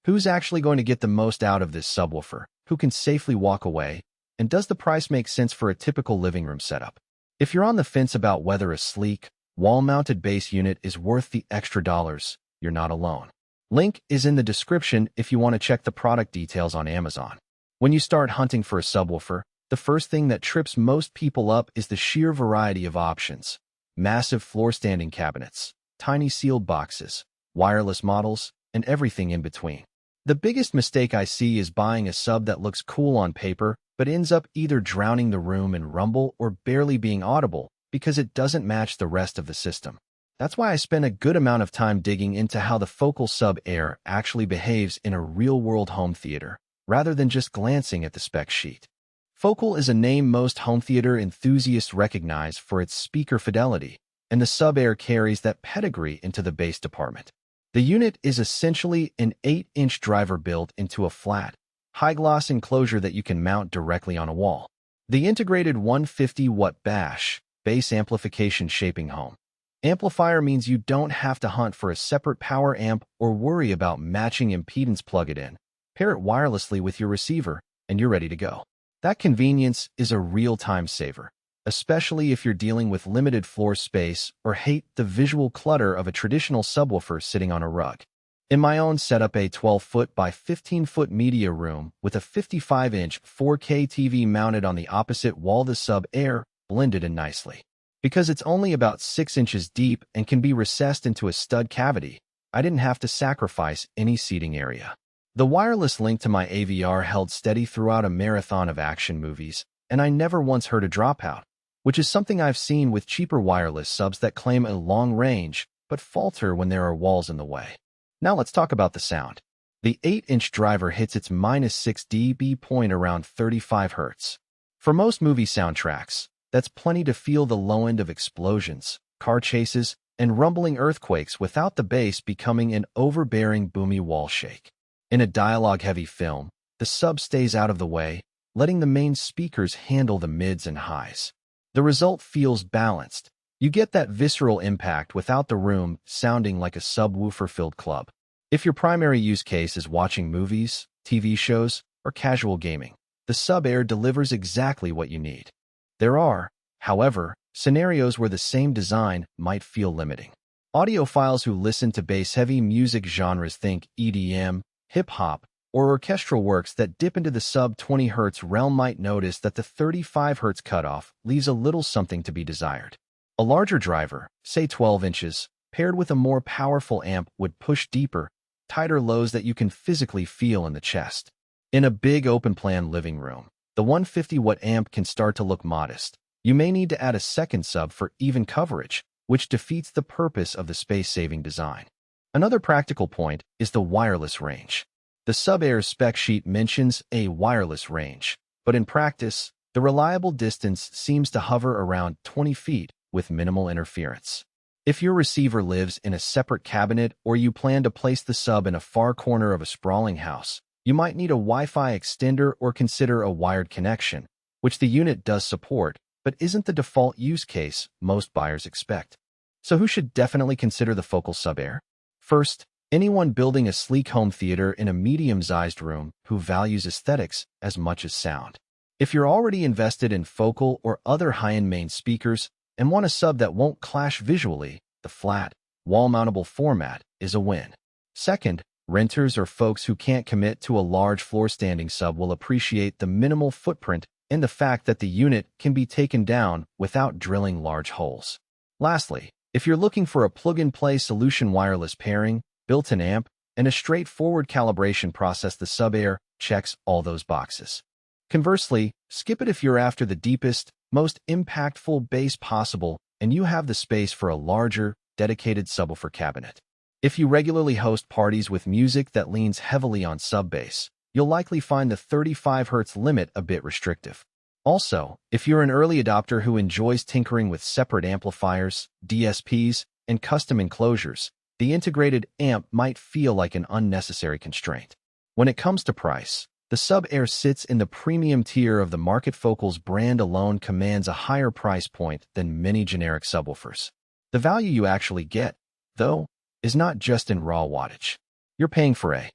Who's actually going to get the most out of this subwoofer? Who can safely walk away? And does the price make sense for a typical living room setup? If you're on the fence about whether a sleek, wall-mounted bass unit is worth the extra dollars, you're not alone. Link is in the description if you want to check the product details on Amazon. When you start hunting for a subwoofer, the first thing that trips most people up is the sheer variety of options. Massive floor-standing cabinets, tiny sealed boxes, wireless models, and everything in between. The biggest mistake I see is buying a sub that looks cool on paper but ends up either drowning the room in rumble or barely being audible because it doesn't match the rest of the system. That's why I spend a good amount of time digging into how the Focal Sub Air actually behaves in a real-world home theater, rather than just glancing at the spec sheet. Focal is a name most home theater enthusiasts recognize for its speaker fidelity, and the Sub Air carries that pedigree into the bass department. The unit is essentially an 8-inch driver built into a flat, high-gloss enclosure that you can mount directly on a wall. The integrated 150-watt bass amplification shaping home amplifier means you don't have to hunt for a separate power amp or worry about matching impedance. Plug it in, pair it wirelessly with your receiver, and you're ready to go. That convenience is a real time saver, especially if you're dealing with limited floor space or hate the visual clutter of a traditional subwoofer sitting on a rug. In my own setup, a 12-foot by 15-foot media room with a 55-inch 4K TV mounted on the opposite wall, the Sub Air blended in nicely. Because it's only about 6 inches deep and can be recessed into a stud cavity, I didn't have to sacrifice any seating area. The wireless link to my AVR held steady throughout a marathon of action movies, and I never once heard a dropout, which is something I've seen with cheaper wireless subs that claim a long range but falter when there are walls in the way. Now let's talk about the sound. The 8-inch driver hits its -6 dB point around 35 Hz. For most movie soundtracks, that's plenty to feel the low end of explosions, car chases, and rumbling earthquakes without the bass becoming an overbearing boomy wall shake. In a dialogue-heavy film, the sub stays out of the way, letting the main speakers handle the mids and highs. The result feels balanced. You get that visceral impact without the room sounding like a subwoofer-filled club. If your primary use case is watching movies, TV shows, or casual gaming, the Sub Air delivers exactly what you need. There are, however, scenarios where the same design might feel limiting. Audiophiles who listen to bass-heavy music genres, think EDM, hip-hop, or orchestral works that dip into the sub-20 Hz realm, might notice that the 35 Hz cutoff leaves a little something to be desired. A larger driver, say 12 inches, paired with a more powerful amp would push deeper, tighter lows that you can physically feel in the chest. In a big open-plan living room, the 150-watt amp can start to look modest. You may need to add a second sub for even coverage, which defeats the purpose of the space-saving design. Another practical point is the wireless range. The Sub Air's spec sheet mentions a wireless range, but in practice, the reliable distance seems to hover around 20 feet with minimal interference. If your receiver lives in a separate cabinet or you plan to place the sub in a far corner of a sprawling house, you might need a Wi-Fi extender or consider a wired connection, which the unit does support, but isn't the default use case most buyers expect. So who should definitely consider the Focal Sub Air? First, anyone building a sleek home theater in a medium-sized room who values aesthetics as much as sound. If you're already invested in Focal or other high-end main speakers and want a sub that won't clash visually, the flat, wall-mountable format is a win. Second, renters or folks who can't commit to a large floor-standing sub will appreciate the minimal footprint and the fact that the unit can be taken down without drilling large holes. Lastly, if you're looking for a plug-and-play solution, wireless pairing, built-in amp, and a straightforward calibration process, the Sub Air checks all those boxes. Conversely, skip it if you're after the deepest, most impactful bass possible and you have the space for a larger, dedicated subwoofer cabinet. If you regularly host parties with music that leans heavily on sub-bass, you'll likely find the 35 Hz limit a bit restrictive. Also, if you're an early adopter who enjoys tinkering with separate amplifiers, DSPs, and custom enclosures, the integrated amp might feel like an unnecessary constraint. When it comes to price, the Sub Air sits in the premium tier of the market. Focal's brand alone commands a higher price point than many generic subwoofers. The value you actually get, though, is not just in raw wattage. You're paying for a